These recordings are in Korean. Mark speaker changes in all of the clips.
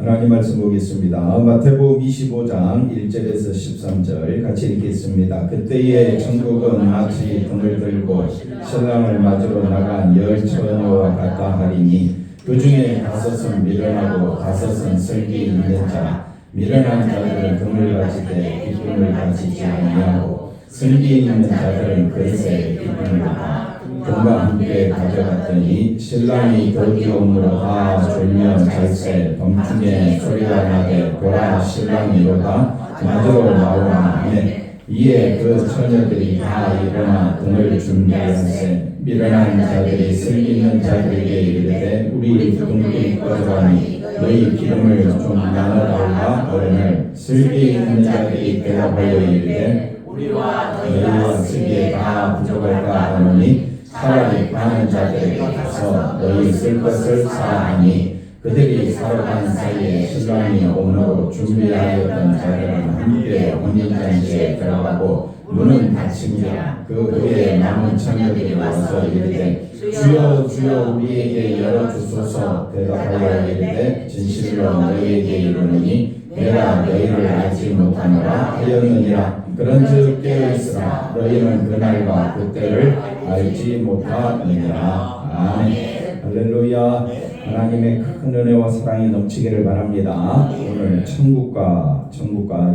Speaker 1: 하나님 말씀 보겠습니다. 마태복음 25장 1절에서 13절 같이 읽겠습니다. 그때에 천국은 마치 등을 들고 신랑을 맞으러 나간 열 처녀와 같다 하리니 그 중에 5은 미련하고 5은 슬기 있는 자. 미련한 자들은 등을 가지되 기쁨을 가지지 아니하고 슬기 있는 자들은 그릇에 기쁨을 다 금과 함께 가져갔더니 신랑이 더디움으로 다 졸며 잘새 밤중에 소리가 나게 보라 신랑이로다 맞으러 나오나니 이에 그 처녀들이 다 일어나 등을 준비하세 미련한 자들이 슬기 있는 자들에게 이르되 우리 등불이 꺼져가니 너희 기름을 좀 나눠달라 하거늘 슬기 있는 자들이 대답하여 이르되 우리와 너희와 슬기에 다 부족할까 하노니 차라리 많은 자들에게 가서 너희 쓸 것을 사하니 그들이 살아가는 사이에 신랑이 오므로 준비하였던 자들은 함께 혼인잔치에 들어가고 문은 닫히니라. 그 후에 남은 처녀들이 와서 이르되 주여 주여 우리에게 열어주소서. 대답하여 이르되 진실로 너희에게 이르노니 내가 너희를 알지 못하노라 하였느니라. 그런즉 깨어있으라. 너희는 그날과 그때를 알지 못하느니라. 아멘. 할렐루야. 하나님의 큰 은혜와 사랑이 넘치기를 바랍니다. 오늘 천국과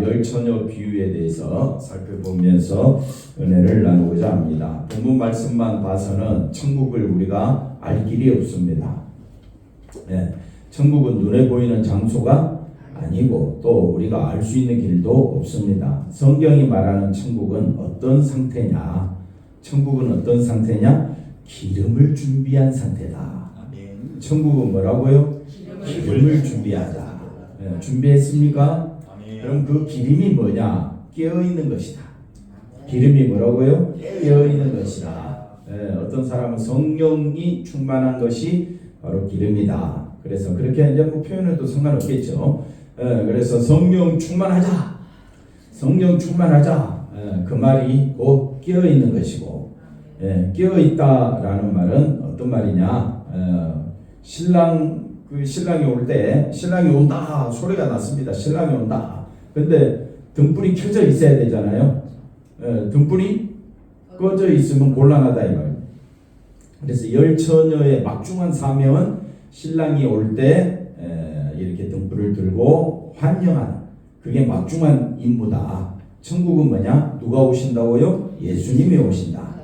Speaker 1: 열 처녀 비유에 대해서 살펴보면서 은혜를 나누고자 합니다. 본문 말씀만 봐서는 천국을 우리가 알 길이 없습니다. 천국은 눈에 보이는 장소가 아니고 또 우리가 알 수 있는 길도 없습니다. 성경이 말하는 천국은 어떤 상태냐? 천국은 어떤 상태냐? 기름을 준비한 상태다. 천국은 뭐라고요? 기름을 준비하자. 준비했습니까? 그럼 그 기름이 뭐냐? 깨어있는 것이다. 기름이 뭐라고요? 깨어있는 것이다. 어떤 사람은 성령이 충만한 것이 바로 기름이다. 그래서 그렇게 이제 뭐 표현해도 상관없겠죠. 그래서 성령 충만하자. 성령 충만하자. 그 말이 곧 깨어있는 것이고, 깨어있다라는 말은 어떤 말이냐? 신랑이 올 때 신랑이 온다 소리가 났습니다. 신랑이 온다. 근데 등불이 켜져 있어야 되잖아요. 등불이 꺼져 있으면 곤란하다 이 말이에요. 그래서 열 처녀의 막중한 사명은 신랑이 올 때 이렇게 등불을 들고 환영하는 그게 막중한 임무다. 천국은 뭐냐? 누가 오신다고요? 예수님이 오신다.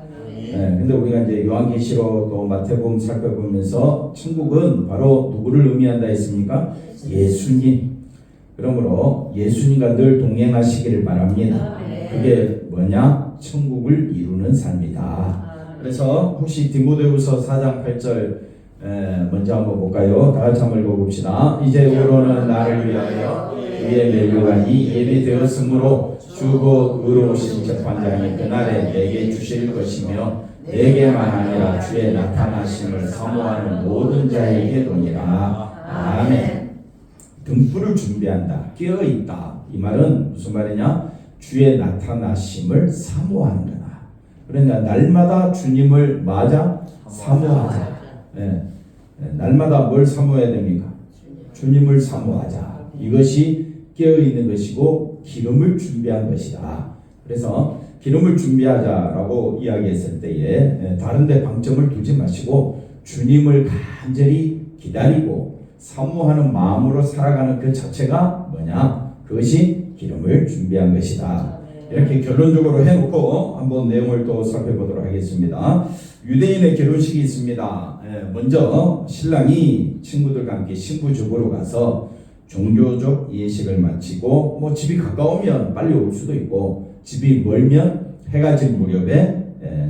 Speaker 1: 근데 우리가 이제 요한계시록 또 마태복음 살펴보면서 천국은 바로 누구를 의미한다 했습니까? 예수님. 그러므로 예수님과 늘 동행하시기를 바랍니다. 그게 뭐냐? 천국을 이루는 삶이다. 그래서 혹시 디모데후서 4장 8절 먼저 한번 볼까요? 다 같이 한번 읽어봅시다. 이제부로는 나를 위하여 위에 멸류관이 예비되었으므로 주고 의로우신 재판장이 그날에 내게 주실 것이며 내게만 아니라 주의 나타나심을 사모하는 모든 자에게로니라. 아멘. 등불을 준비한다. 깨어있다. 이 말은 무슨 말이냐? 주의 나타나심을 사모하는 거다. 그러니까 날마다 주님을 맞아 사모하자. 날마다 뭘 사모해야 됩니까? 주님을 사모하자. 이것이 깨어있는 것이고 기름을 준비한 것이다. 그래서 기름을 준비하자라고 이야기했을 때에 다른 데 방점을 두지 마시고 주님을 간절히 기다리고 사모하는 마음으로 살아가는 그 자체가 뭐냐? 그것이 기름을 준비한 것이다. 이렇게 결론적으로 해놓고 한번 내용을 또 살펴보도록 하겠습니다. 유대인의 결혼식이 있습니다. 먼저 신랑이 친구들과 함께 신부집으로 가서 종교적 예식을 마치고 뭐 집이 가까우면 빨리 올 수도 있고 집이 멀면 해가 질 무렵에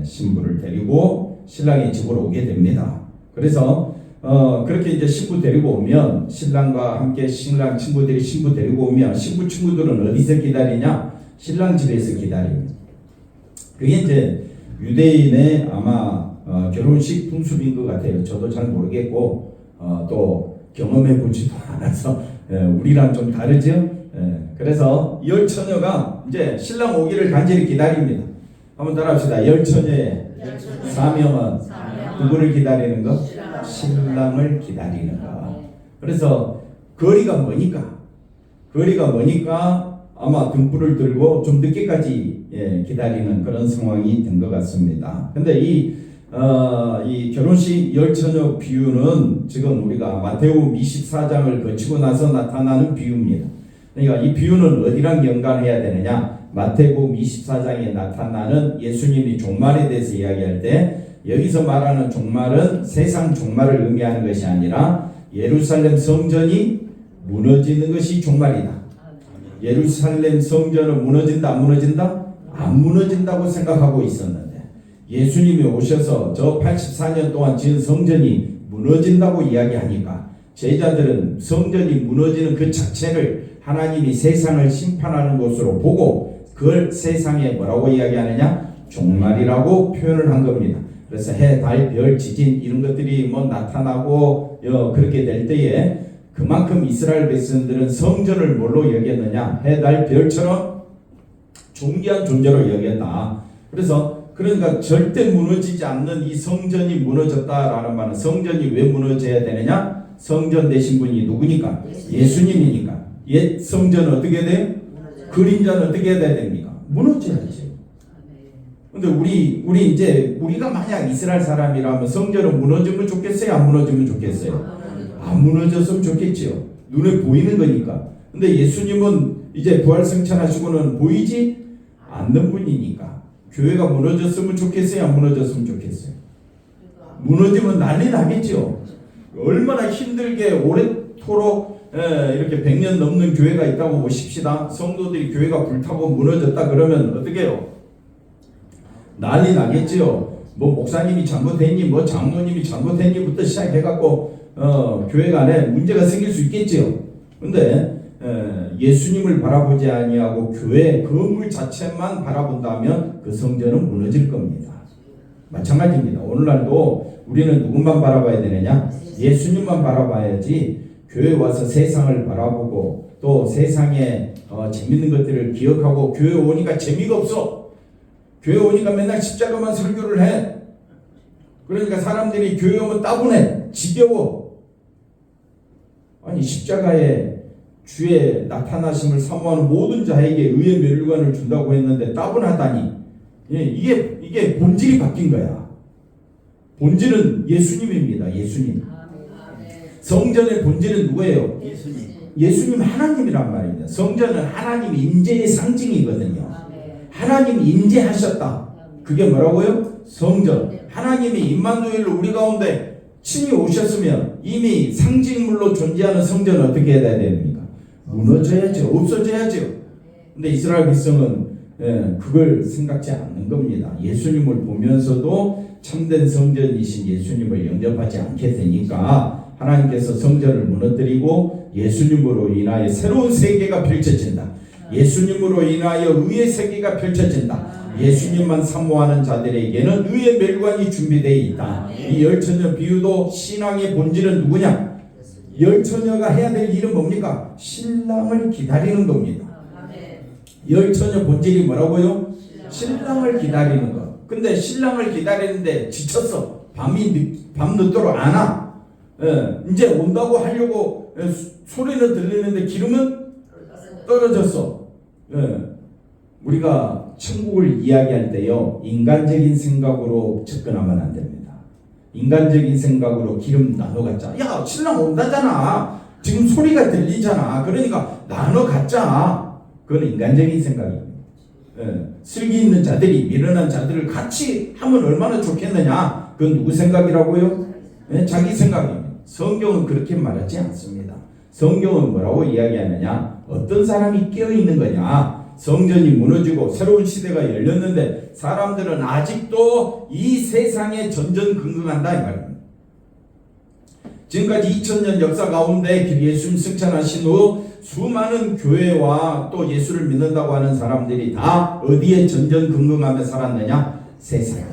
Speaker 1: 신부를 데리고 신랑의 집으로 오게 됩니다. 그래서 그렇게 이제 신부 데리고 오면 신랑과 함께 신랑 친구들이 신부 데리고 오면 신부 친구들은 어디서 기다리냐? 신랑 집에서 기다립니다. 그게 이제 유대인의 아마 결혼식 풍습인 것 같아요. 저도 잘 모르겠고 또 경험해 보지도 않아서 우리랑 좀 다르죠. 그래서 열 처녀가 이제 신랑 오기를 간절히 기다립니다. 한번 따라합시다. 열 처녀의 사명은 누구를 기다리는 것? 신랑을 기다리는 것. 그래서 거리가 머니까 아마 등불을 들고 좀 늦게까지 기다리는 그런 상황이 된 것 같습니다. 근데 이 결혼식 열처녀 비유는 지금 우리가 마태복음 24장을 거치고 나서 나타나는 비유입니다. 그러니까 이 비유는 어디랑 연관해야 되느냐? 마태복음 24장에 나타나는 예수님이 종말에 대해서 이야기할 때 여기서 말하는 종말은 세상 종말을 의미하는 것이 아니라 예루살렘 성전이 무너지는 것이 종말이다. 예루살렘 성전은 무너진다, 안 무너진다? 안 무너진다고 생각하고 있었는데 예수님이 오셔서 저 84년 동안 지은 성전이 무너진다고 이야기하니까 제자들은 성전이 무너지는 그 자체를 하나님이 세상을 심판하는 것으로 보고 그걸 세상에 뭐라고 이야기하느냐? 종말이라고 표현을 한 겁니다. 그래서 해, 달, 별, 지진 이런 것들이 나타나고 그렇게 될 때에 그만큼 이스라엘 백성들은 성전을 뭘로 여겼느냐? 해, 달, 별처럼 존귀한 존재로 여겼다. 그러니까 절대 무너지지 않는 이 성전이 무너졌다라는 말은 성전이 왜 무너져야 되느냐? 성전 되신 분이 누구니까? 예수님이니까. 옛 성전은 어떻게 돼요? 그림자는 어떻게 해야 됩니까? 무너져야지. 근데 우리가 만약 이스라엘 사람이라면 성전은 무너지면 좋겠어요? 안 무너지면 좋겠어요? 안 무너졌으면 좋겠지요. 눈에 보이는 거니까. 근데 예수님은 이제 부활승천하시고는 보이지 않는 분이니까 교회가 무너졌으면 좋겠어요? 안 무너졌으면 좋겠어요? 무너지면 난리 나겠죠. 얼마나 힘들게 오래도록 이렇게 100년 넘는 교회가 있다고 보십시다. 성도들이 교회가 불타고 무너졌다 그러면 어떻게 해요? 난리 나겠지요. 목사님이 잘못했니, 장로님이 잘못했니부터 시작해갖고 교회가 안에 문제가 생길 수 있겠지요. 근데 예수님을 바라보지 아니하고 교회 건물 자체만 바라본다면 그 성전은 무너질 겁니다. 마찬가지입니다. 오늘날도 우리는 누군만 바라봐야 되느냐? 예수님만 바라봐야지 교회 와서 세상을 바라보고 또 세상에 재밌는 것들을 기억하고 교회 오니까 재미가 없어. 교회 오니까 맨날 십자가만 설교를 해. 그러니까 사람들이 교회 오면 따분해. 지겨워. 아니 십자가에 주의 나타나심을 사모하는 모든 자에게 의의 멸류관을 준다고 했는데 따분하다니. 이게 본질이 바뀐 거야. 본질은 예수님입니다. 예수님. 성전의 본질은 누구예요? 예수님 하나님이란 말입니다. 성전은 하나님 임재의 상징이거든요. 하나님이 임재하셨다. 그게 뭐라고요? 성전. 하나님이 임마누엘로 우리 가운데 친히 오셨으면 이미 상징물로 존재하는 성전은 어떻게 해야 됩니까? 무너져야죠. 없어져야죠. 근데 이스라엘 백성은 그걸 생각지 않는 겁니다. 예수님을 보면서도 참된 성전이신 예수님을 영접하지 않게 되니까 하나님께서 성전을 무너뜨리고 예수님으로 인하여 새로운 세계가 펼쳐진다. 예수님으로 인하여 의의 세계가 펼쳐진다. 예수님만 사모하는 자들에게는 의의 멸관이 준비되어 있다. 이 열처녀 비유도 신앙의 본질은 누구냐? 열처녀가 해야 될 일은 뭡니까? 신랑을 기다리는 겁니다. 열처녀 본질이 뭐라고요? 신랑을 기다리는 것. 근데 신랑을 기다리는데 지쳤어. 밤 늦도록 안 와. 이제 온다고 하려고 소리는 들리는데 기름은 떨어졌어. 우리가 천국을 이야기할 때요, 인간적인 생각으로 접근하면 안 됩니다. 인간적인 생각으로 기름 나눠 갖자. 야, 신랑 온다잖아. 지금 소리가 들리잖아. 그러니까 나눠 갖자. 그건 인간적인 생각입니다. 슬기 있는 자들이 미련한 자들을 같이 하면 얼마나 좋겠느냐. 그건 누구 생각이라고요? 자기 생각입니다. 성경은 그렇게 말하지 않습니다. 성경은 뭐라고 이야기하느냐? 어떤 사람이 깨어있는 거냐? 성전이 무너지고 새로운 시대가 열렸는데 사람들은 아직도 이 세상에 전전긍긍한다 이 말입니다. 지금까지 2000년 역사 가운데 예수님 승천하신 후 수많은 교회와 또 예수를 믿는다고 하는 사람들이 다 어디에 전전긍긍하며 살았느냐? 세상에.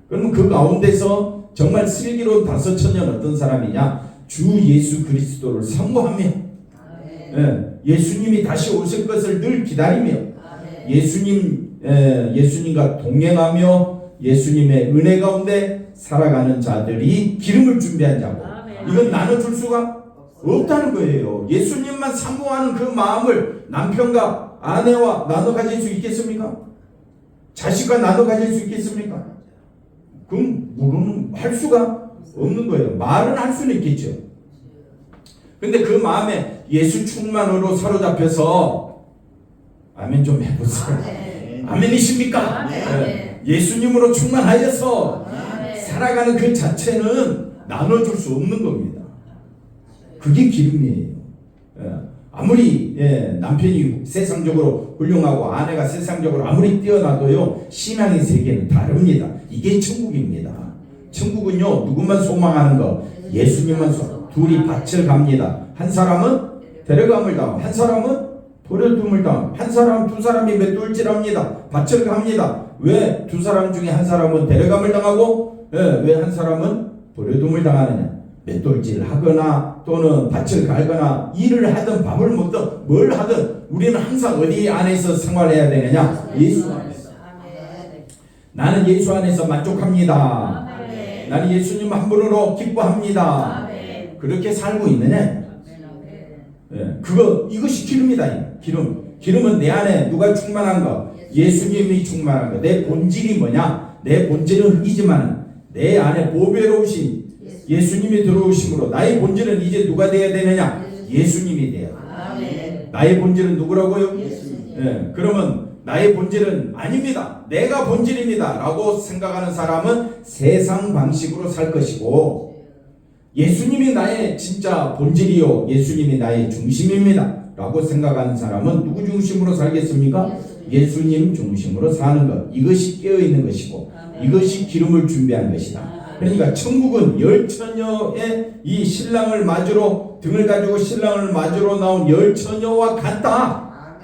Speaker 1: 그러면 그 가운데서 정말 슬기로운 5천년 어떤 사람이냐? 주 예수 그리스도를 사모하며 예수님이 다시 오실 것을 늘 기다리며 예수님과 동행하며 예수님의 은혜 가운데 살아가는 자들이 기름을 준비한 자고 이건 나눠줄 수가 없다는 거예요. 예수님만 사모하는 그 마음을 남편과 아내와 나눠 가질 수 있겠습니까? 자식과 나눠 가질 수 있겠습니까? 그럼 물은 할 수가 없는 거예요. 말은 할 수는 있겠죠. 근데 그 마음에 예수 충만으로 사로잡혀서 아멘 좀 해보세요. 아멘이십니까? 네. 예수님으로 충만하여서 살아가는 그 자체는 나눠줄 수 없는 겁니다. 그게 기름이에요. 아무리 남편이 세상적으로 훌륭하고 아내가 세상적으로 아무리 뛰어나도요, 신앙의 세계는 다릅니다. 이게 천국입니다. 천국은요, 누구만 소망하는 거? 예수님만 소망. 둘이 밭을 갑니다. 한 사람은 데려감을 당하고 한 사람은 버려둠을 당하고 한 사람 두 사람이 맷돌질합니다. 밭을 갑니다. 왜 두 사람 중에 한 사람은 데려감을 당하고 왜 한 사람은 버려둠을 당하느냐? 맷돌질을 하거나 또는 밭을 갈거나 일을 하든 밥을 먹든 뭘 하든 우리는 항상 어디 안에서 생활해야 되느냐? 예수 안에서. 나는 예수 안에서 만족합니다. 나는 예수님 한 분으로 기뻐합니다. 그렇게 살고 있느냐? 이것이 기름이다. 기름은 내 안에 누가 충만한가? 예수님이 충만한 거. 내 본질이 뭐냐? 내 본질은 흙이지만 내 안에 보배로우신 예수님이 들어오심으로 나의 본질은 이제 누가 되어야 되느냐? 예수님이 돼야 돼. 나의 본질은 누구라고요? 그러면 나의 본질은 아닙니다. 내가 본질입니다. 라고 생각하는 사람은 세상 방식으로 살 것이고, 예수님이 나의 진짜 본질이요, 예수님이 나의 중심입니다 라고 생각하는 사람은 누구 중심으로 살겠습니까? 예수님 중심으로 사는 것. 이것이 깨어있는 것이고 이것이 기름을 준비한 것이다. 그러니까 천국은 열처녀의 이 신랑을 맞으러 등을 가지고 신랑을 맞으러 나온 열처녀와 같다.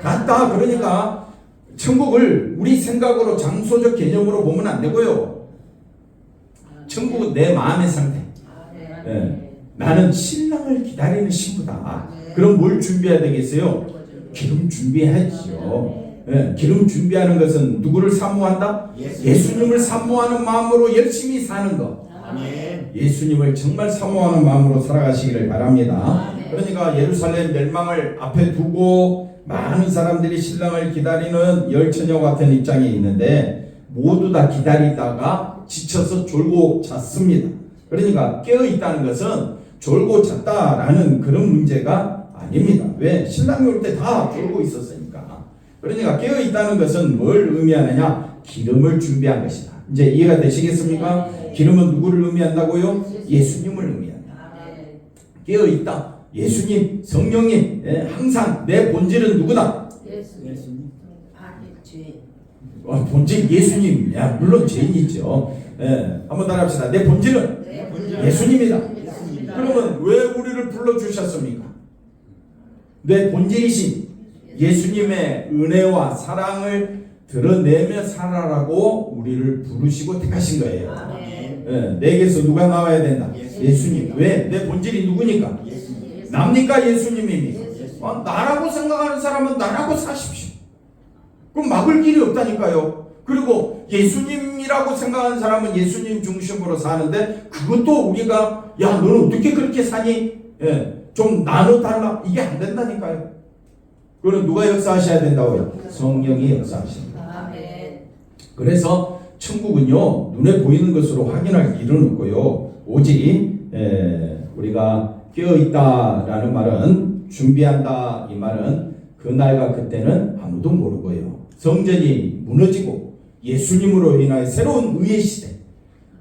Speaker 1: 그러니까 천국을 우리 생각으로 장소적 개념으로 보면 안 되고요. 천국은 내 마음의 상태. 나는 신랑을 기다리는 신부다. 그럼 뭘 준비해야 되겠어요? 기름 준비해야죠. 기름 준비하는 것은 누구를 사모한다? 예수님을 사모하는 마음으로 열심히 사는 것. 예수님을 정말 사모하는 마음으로 살아가시기를 바랍니다. 그러니까 예루살렘 멸망을 앞에 두고 많은 사람들이 신랑을 기다리는 열처녀 같은 입장에 있는데 모두 다 기다리다가 지쳐서 졸고 잤습니다. 그러니까 깨어있다는 것은 졸고 잤다라는 그런 문제가 아닙니다. 왜? 신랑이 올 때 다 졸고 있었으니까. 그러니까 깨어있다는 것은 뭘 의미하느냐? 기름을 준비한 것이다. 이제 이해가 되시겠습니까? 기름은 누구를 의미한다고요? 예수님을 의미한다. 깨어있다. 예수님, 성령님, 항상 내 본질은 누구다? 예수님. 본질 예수님. 물론 죄인이죠. 한번 따라합시다. 내 본질은 예수님이다. 그러면 왜 우리를 불러주셨습니까? 내 본질이신 예수님의 은혜와 사랑을 드러내며 살아라고 우리를 부르시고 택하신 거예요. 내게서 누가 나와야 된다? 예수님. 왜? 내 본질이 누구니까? 납니까? 예수님입니까? 나라고 생각하는 사람은 나라고 사십시오. 그럼 막을 길이 없다니까요. 그리고 예수님이라고 생각하는 사람은 예수님 중심으로 사는데 그것도 우리가 야 너는 어떻게 그렇게 사니? 좀 나눠달라. 이게 안 된다니까요. 그거는 누가 역사하셔야 된다고요? 성령이 역사하십니다. 그래서 천국은요 눈에 보이는 것으로 확인할 일은 없고요. 오직 우리가 깨어있다라는 말은 준비한다 이 말은 그날과 그때는 아무도 모르고요. 성전이 무너지고 예수님으로 인하여 새로운 의의 시대,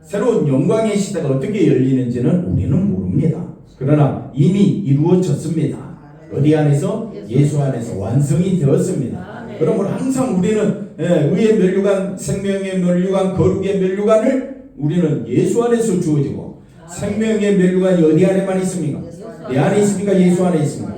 Speaker 1: 새로운 영광의 시대가 어떻게 열리는지는 우리는 모릅니다. 그러나 이미 이루어졌습니다. 어디 안에서? 예수 안에서 완성이 되었습니다. 그러므로 항상 우리는 의의 면류관, 생명의 면류관, 거룩의 면류관을 우리는 예수 안에서 주어지고 생명의 면류관이 어디 안에만 있습니까? 내 안에 있습니까? 예수 안에 있습니까?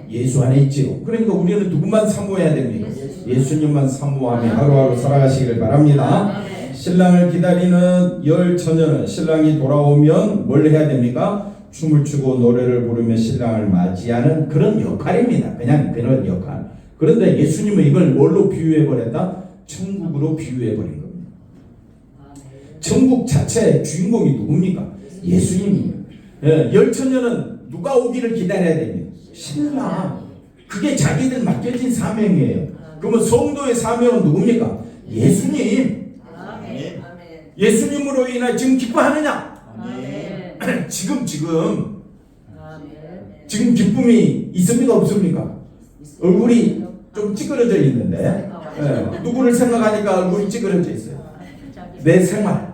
Speaker 1: 예수 안에 있지요. 그러니까 우리는 누구만 사모해야 됩니까? 예수님만 사모하며 하루하루 살아가시기를 바랍니다. 신랑을 기다리는 열처녀는 신랑이 돌아오면 뭘 해야 됩니까? 춤을 추고 노래를 부르며 신랑을 맞이하는 그런 역할입니다. 그냥 그런 역할. 그런데 예수님은 이걸 뭘로 비유해버렸다? 천국으로 비유해버린 겁니다. 천국 자체의 주인공이 누굽니까? 예수님입니다. 열처녀는 누가 오기를 기다려야 됩니다. 신랑. 그게 자기들 맡겨진 사명이에요. 그러면 성도의 사명은 누굽니까? 예수님.
Speaker 2: 아멘.
Speaker 1: 예수님으로 인해 지금 기뻐하느냐?
Speaker 2: 아멘.
Speaker 1: 지금
Speaker 2: 아멘.
Speaker 1: 기쁨이 있습니까? 없습니까? 얼굴이 좀 찌그러져 있는데 누구를 생각하니까 얼굴이 찌그러져 있어요. 내 생활.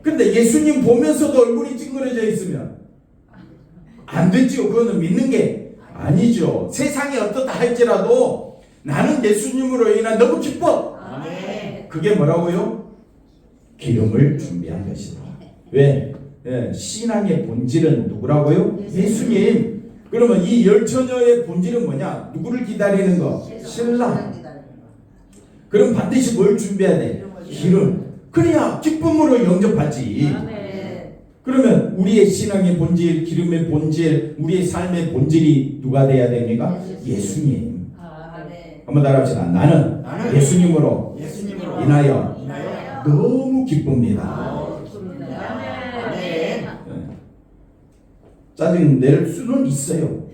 Speaker 1: 근데 예수님 보면서도 얼굴이 찌그러져 있으면 안 되지요. 그거는 믿는 게 아니죠. 세상이 어떻다 할지라도 나는 예수님으로 인해 너무 기뻐.
Speaker 2: 아멘.
Speaker 1: 그게 뭐라고요? 기름을 준비한 것이다. 왜? 신앙의 본질은 누구라고요? 예수님. 그러면 이 열처녀의 본질은 뭐냐? 누구를 기다리는 거? 신랑. 그럼 반드시 뭘 준비해야 돼? 기름. 그래야 기쁨으로 영접하지.
Speaker 2: 아멘.
Speaker 1: 그러면 우리의 신앙의 본질, 기름의 본질, 우리의 삶의 본질이 누가 돼야 됩니까? 예수님.
Speaker 2: 아멘.
Speaker 1: 한번 따라합시다. 나는 예수님으로 인하여 너무 기쁩니다.
Speaker 2: 아멘.
Speaker 1: 짜증 낼 수는 있어요.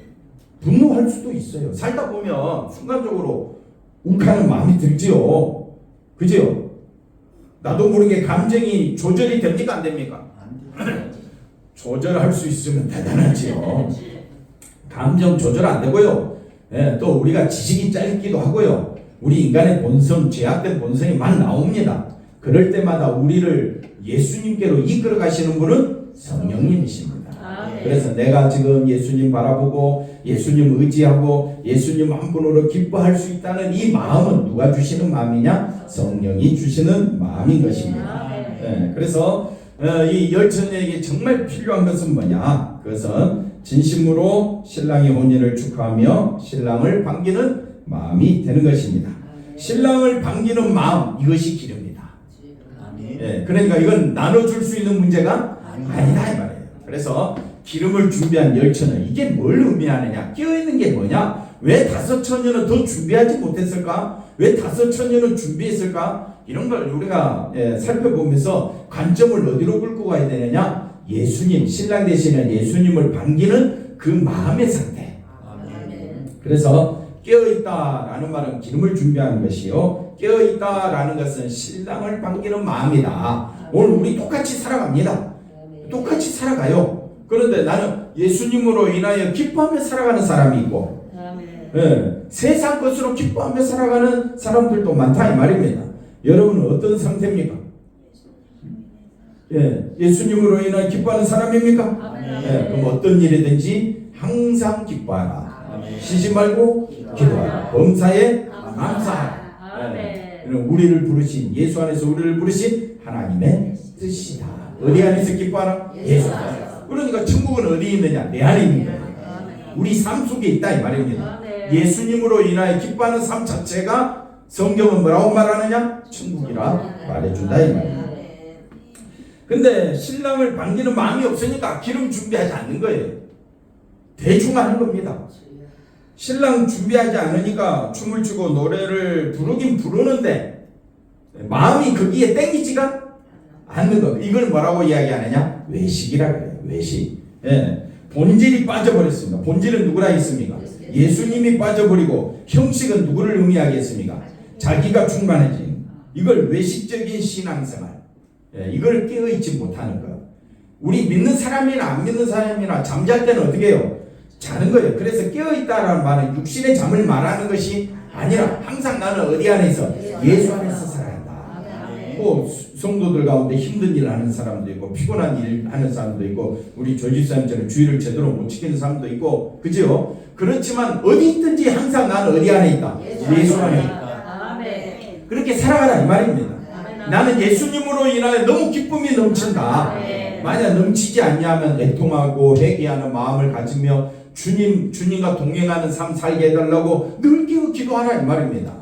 Speaker 1: 분노할 수도 있어요. 살다 보면 순간적으로 욱하는 마음이 들지요. 그죠? 나도 모르게 감정이 조절이 됩니까? 안 됩니까? 조절할 수 있으면 대단하지요. 감정 조절 안 되고요. 또 우리가 지식이 짧기도 하고요. 우리 인간의 본성, 죄악된 본성이 막 나옵니다. 그럴 때마다 우리를 예수님께로 이끌어 가시는 분은 성령님이십니다. 그래서 내가 지금 예수님 바라보고 예수님 의지하고 예수님 한 분으로 기뻐할 수 있다는 이 마음은 누가 주시는 마음이냐? 성령이 주시는 마음인 것입니다. 그래서 이 열처녀에게 정말 필요한 것은 뭐냐? 그것은 진심으로 신랑의 혼인을 축하하며 신랑을 반기는 마음이 되는 것입니다. 신랑을 반기는 마음, 이것이 기름이다. 그러니까 이건 나눠줄 수 있는 문제가 아니다 이 말이에요. 그래서 기름을 준비한 열처녀, 이게 뭘 의미하느냐? 끼어있는 게 뭐냐? 왜 다섯 처녀는 더 준비하지 못했을까? 왜 다섯 처녀는 준비했을까? 이런 걸 우리가 살펴보면서 관점을 어디로 끌고 가야 되느냐? 예수님, 신랑 되시는 예수님을 반기는 그 마음의 상태. 그래서 깨어있다라는 말은 기름을 준비하는 것이요, 깨어있다라는 것은 신랑을 반기는 마음이다. 오늘 우리 똑같이 살아갑니다. 똑같이 살아가요. 그런데 나는 예수님으로 인하여 기뻐하며 살아가는 사람이 있고, 세상 것으로 기뻐하며 살아가는 사람들도 많다 이 말입니다. 여러분은 어떤 상태입니까? 예수님으로 인하여 기뻐하는 사람입니까? 그럼 어떤 일이든지 항상 기뻐하라. 쉬지 말고 기도하라. 범사에 감사하라. 우리를 부르신, 예수 안에서 우리를 부르신 하나님의 뜻이다. 어디 안에서 기뻐하라? 예수 안에서. 그러니까 천국은 어디 있느냐? 내 안에 있는 거예요. 우리 삶 속에 있다 이 말입니다. 예수님으로 인하여 기뻐하는 삶 자체가 성경은 뭐라고 말하느냐? 천국이라 말해준다 이 말입니다. 근데 신랑을 반기는 마음이 없으니까 기름 준비하지 않는 거예요. 대충 하는 겁니다. 신랑 준비하지 않으니까 춤을 추고 노래를 부르긴 부르는데 마음이 거기에 땡기지가 않는 것. 이걸 뭐라고 이야기하느냐? 외식이라 그래요. 외식. 본질이 빠져버렸습니다. 본질은 누구라 했습니까? 예수님이 빠져버리고 형식은 누구를 의미하겠습니까? 자기가 충만해진. 이걸 외식적인 신앙생활. 이걸 깨어있지 못하는 것. 우리 믿는 사람이나 안 믿는 사람이나 잠잘 때는 어떻게 해요? 자는 거예요. 그래서 깨어있다라는 말은 육신의 잠을 말하는 것이 아니라 항상 나는 어디 안에서? 예수 안에서 살아야 한다. 또 성도들 가운데 힘든 일 하는 사람도 있고 피곤한 일 하는 사람도 있고 우리 조집사님처럼 주의를 제대로 못 지키는 사람도 있고, 그죠? 그렇지만 어디 있든지 항상 나는 어디 안에 있다? 예수 안에 있다. 그렇게 살아가라 이 말입니다. 나는 예수님으로 인하여 너무 기쁨이 넘친다. 만약 넘치지 않냐면 애통하고 회개하는 마음을 가지며 주님과 동행하는 삶 살게 해달라고 늘 기도하라 이 말입니다.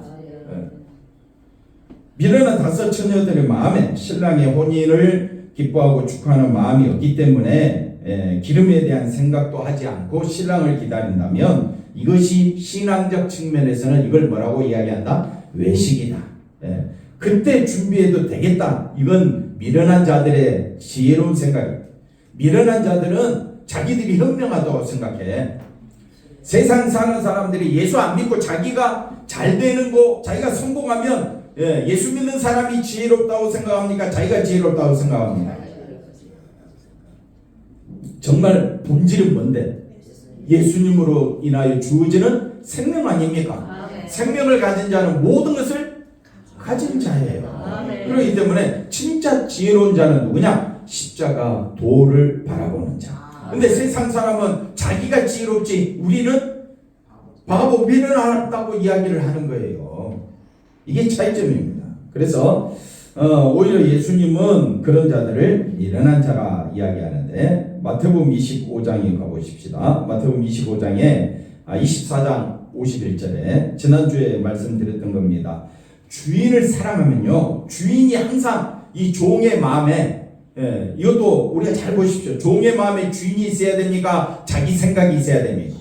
Speaker 1: 미련한 다섯 처녀들의 마음에 신랑의 혼인을 기뻐하고 축하하는 마음이 없기 때문에 기름에 대한 생각도 하지 않고 신랑을 기다린다면 이것이 신앙적 측면에서는 이걸 뭐라고 이야기한다? 외식이다. 그때 준비해도 되겠다. 이건 미련한 자들의 지혜로운 생각입니다. 미련한 자들은 자기들이 현명하다고 생각해. 세상 사는 사람들이 예수 안 믿고 자기가 잘 되는 거, 자기가 성공하면 예수 믿는 사람이 지혜롭다고 생각합니까? 자기가 지혜롭다고 생각합니다. 정말 본질은 뭔데? 예수님으로 인하여 주어지는 생명 아닙니까? 생명을 가진 자는 모든 것을 가진 자예요. 그렇기 때문에 진짜 지혜로운 자는 누구냐? 십자가 도를 바라보는 자. 근데 세상 사람은 자기가 지혜롭지 우리는 바보 미련하다고 이야기를 하는 거예요. 이게 차이점입니다. 그래서 오히려 예수님은 그런 자들을 미련한 자라 이야기하는데 마태복음 25장에 가보십시다. 마태복음 25장에 24장 51절에 지난주에 말씀드렸던 겁니다. 주인을 사랑하면요, 주인이 항상 이 종의 마음에 이것도 우리가 잘 보십시오. 종의 마음에 주인이 있어야 됩니까? 자기 생각이 있어야 됩니까?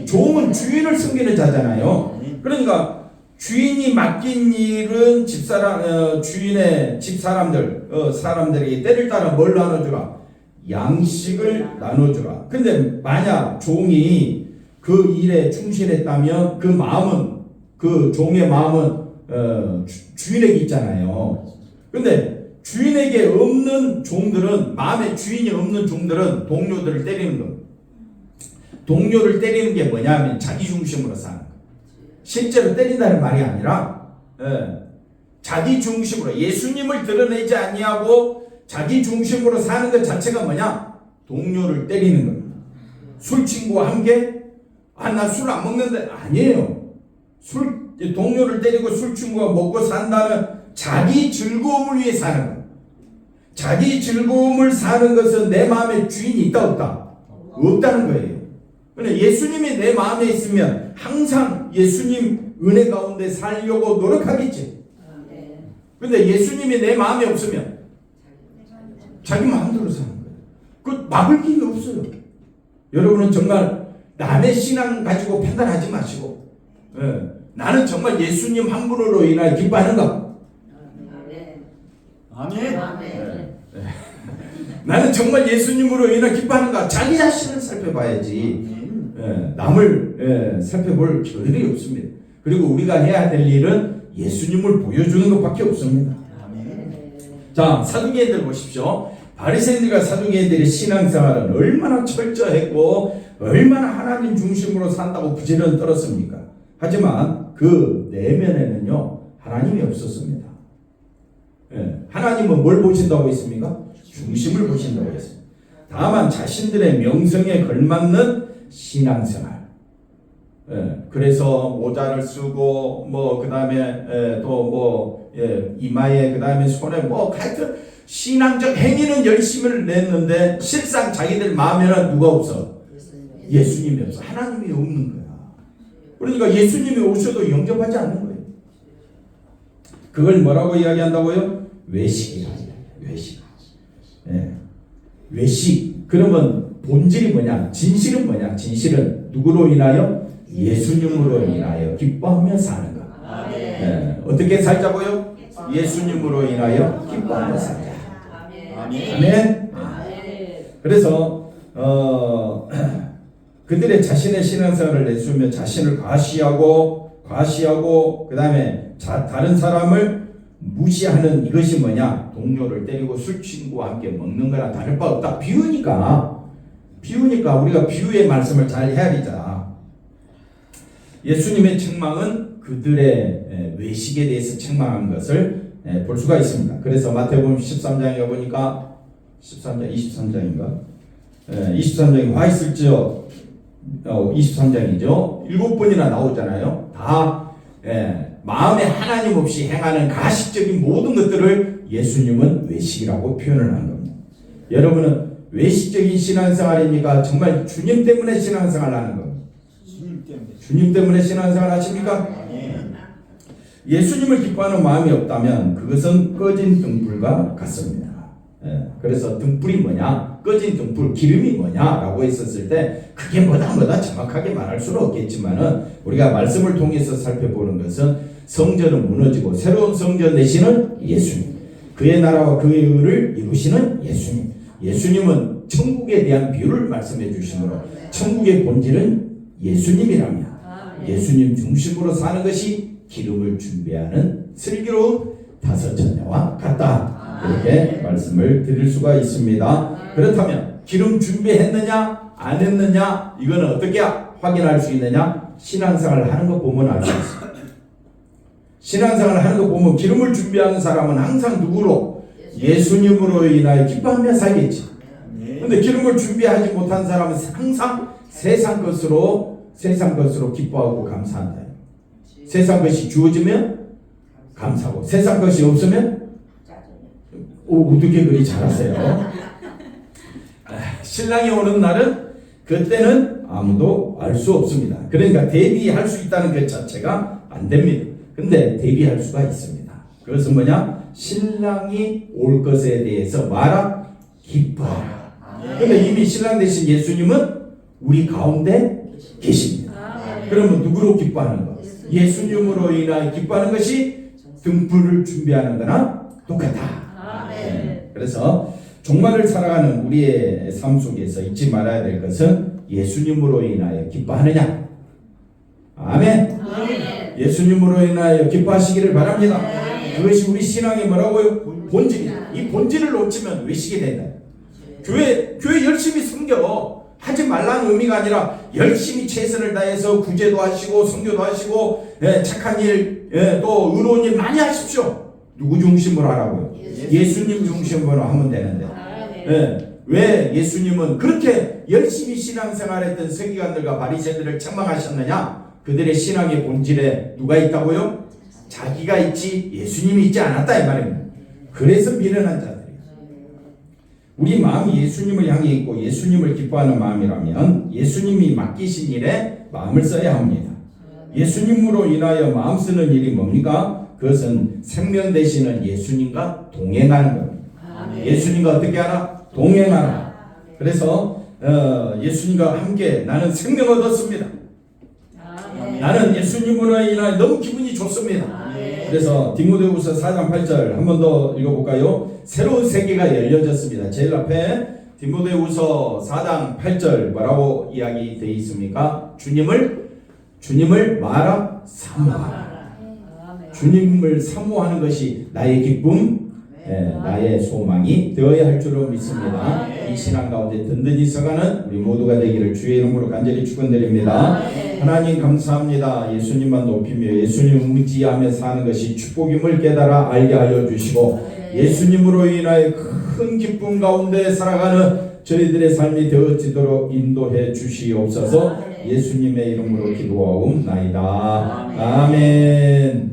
Speaker 1: 종은 주인을 섬기는 자잖아요. 그러니까 주인이 맡긴 일은 주인의 사람들에게 때를 따라 뭘 나눠주라? 양식을 나눠주라. 근데 만약 종이 그 일에 충실했다면 그 종의 마음은 주인에게 있잖아요. 근데 주인에게 없는 종들은, 마음에 주인이 없는 종들은 동료들을 때리는 겁니다. 동료를 때리는 게 뭐냐면 자기 중심으로 사는 거예요. 실제로 때린다는 말이 아니라 자기 중심으로 예수님을 드러내지 아니하고 자기 중심으로 사는 것 자체가 뭐냐? 동료를 때리는 겁니다. 술 친구와 함께 나 술 안 먹는데 아니에요. 동료를 때리고 술 친구가 먹고 산다는 자기 즐거움을 위해 사는 거예요. 자기 즐거움을 사는 것은 내 마음에 주인이 있다 없다? 없다는 거예요. 근데 예수님이 내 마음에 있으면 항상 예수님 은혜 가운데 살려고 노력하겠지. 근데 예수님이 내 마음에 없으면 자기 마음대로 사는 거예요. 그 막을 길이 없어요. 여러분은 정말 남의 신앙 가지고 판단하지 마시고 나는 정말 예수님 한 분으로 인하여 기뻐하는가?
Speaker 3: 아멘.
Speaker 1: 나는 정말 예수님으로 인하여 기뻐하는가? 자기 자신을 살펴봐야지. 남을 살펴볼 겨를이 없습니다. 그리고 우리가 해야 될 일은 예수님을 보여주는 것밖에 없습니다. 자, 사두개인들 보십시오. 바리새인들과 사두개인들의 신앙생활은 얼마나 철저했고 얼마나 하나님 중심으로 산다고 부지런 떨었습니까? 하지만 그 내면에는요 하나님이 없었습니다. 하나님은 뭘 보신다고 했습니까? 중심을 보신다고 했습니다. 다만 자신들의 명성에 걸맞는 신앙생활. 그래서 모자를 쓰고 그 다음에 또 이마에 그 다음에 손에 하여튼 신앙적 행위는 열심을 냈는데 실상 자기들 마음에는 누가 없어? 예수님이 없어. 하나님이 없는 거야. 그러니까 예수님이 오셔도 영접하지 않는 거예요. 그걸 뭐라고 이야기한다고요? 외식이야. 외식. 외식. 그러면 본질이 뭐냐? 진실은 뭐냐? 진실은 누구로 인하여? 예수님으로 인하여 기뻐하며 사는 것. 어떻게 살자고요? 예수님으로 인하여 기뻐하며 살자. 아멘. 그래서 그들의 자신의 신앙생활을 내주며 자신을 과시하고 그 다음에 다른 사람을 무시하는 이것이 뭐냐? 동료를 때리고 술 친구와 함께 먹는 거랑 다를 바 없다. 비유니까 우리가 비유의 말씀을 잘 헤아리자. 예수님의 책망은 그들의 외식에 대해서 책망한 것을 볼 수가 있습니다. 그래서 마태복음 13장에 보니까 23장인가? 23장에 와 있을지요. 23장이죠. 7번이나 나오잖아요. 다 마음에 하나님 없이 행하는 가식적인 모든 것들을 예수님은 외식이라고 표현을 한 겁니다. 여러분은 외식적인 신앙생활입니까? 정말 주님 때문에 신앙생활 하는 겁니다. 주님 때문에 신앙생활 하십니까? 예수님을 기뻐하는 마음이 없다면 그것은 꺼진 등불과 같습니다. 그래서 등불이 뭐냐? 꺼진 등불, 기름이 뭐냐라고 했었을 때 그게 뭐다 정확하게 말할 수는 없겠지만은 우리가 말씀을 통해서 살펴보는 것은 성전은 무너지고 새로운 성전 되시는 예수님, 그의 나라와 그의 의를 이루시는 예수님. 예수님은 천국에 대한 비유를 말씀해 주시므로 천국의 본질은 예수님이라며 예수님 중심으로 사는 것이 기름을 준비하는 슬기로운 다섯 처녀와 같다. 이렇게 말씀을 드릴 수가 있습니다. 그렇다면 기름 준비했느냐 안 했느냐 이거는 어떻게 확인할 수 있느냐? 신앙생활을 하는 거 보면 알 수 있어요. 신앙생활을 하는 거 보면 기름을 준비하는 사람은 항상 누구로? 예수님으로 인하여 기뻐하며 살겠지. 근데 기름을 준비하지 못한 사람은 항상 세상 것으로 기뻐하고 감사한다. 세상 것이 주어지면 감사하고 세상 것이 없으면 어떻게 그리 잘하세요? 신랑이 오는 날은 그때는 아무도 알 수 없습니다. 그러니까 대비할 수 있다는 것 자체가 안 됩니다. 근데 대비할 수가 있습니다. 그것은 뭐냐? 신랑이 올 것에 대해서 말하 기뻐하라. 근데 이미 신랑 되신 예수님은 우리 가운데 계십니다. 그러면 누구로 기뻐하는 것? 예수님으로 인하여 기뻐하는 것이 등불을 준비하는 거나 똑같다. 그래서 종말을 살아가는 우리의 삶 속에서 잊지 말아야 될 것은 예수님으로 인하여 기뻐하느냐. 아멘. 예수님으로 인하여 기뻐하시기를 바랍니다. 그것이 우리 신앙의 뭐라고요? 본질이다. 이 본질을 놓치면 외식이 된다. 교회 열심히 섬겨 하지 말라는 의미가 아니라 열심히 최선을 다해서 구제도 하시고 선교도 하시고 착한 일 또 의로운 일 많이 하십시오. 누구 중심으로 하라고요? 예수님 중심으로 하면 되는데 왜 예수님은 그렇게 열심히 신앙생활했던 서기관들과 바리새인들을 책망하셨느냐? 그들의 신앙의 본질에 누가 있다고요? 자기가 있지 예수님이 있지 않았다 이 말입니다. 그래서 미련한 자들이에요. 우리 마음이 예수님을 향해 있고 예수님을 기뻐하는 마음이라면 예수님이 맡기신 일에 마음을 써야 합니다. 예수님으로 인하여 마음 쓰는 일이 뭡니까? 그것은 생명 되시는 예수님과 동행하는 겁니다. 예수님과 어떻게 하라? 동행하라. 그래서 예수님과 함께 나는 생명 얻었습니다. 나는 예수님으로 인하여 너무 기분이 좋습니다. 그래서 디모데후서 4장 8절 한 번 더 읽어볼까요? 새로운 세계가 열려졌습니다. 제일 앞에 디모데후서 4장 8절 뭐라고 이야기 되어 있습니까? 주님을 마라 사모하라. 주님을 사모하는 것이 나의 기쁨, 나의 소망이 되어야 할 줄로 믿습니다. 이 신앙 가운데 든든히 서가는 우리 모두가 되기를 주의 이름으로 간절히 축원드립니다. 하나님 감사합니다. 예수님만 높이며 예수님 의지하며 사는 것이 축복임을 깨달아 알게 하여 주시고 예수님으로 인하여 큰 기쁨 가운데 살아가는 저희들의 삶이 되어지도록 인도해 주시옵소서. 예수님의 이름으로 기도하옵나이다. 아멘.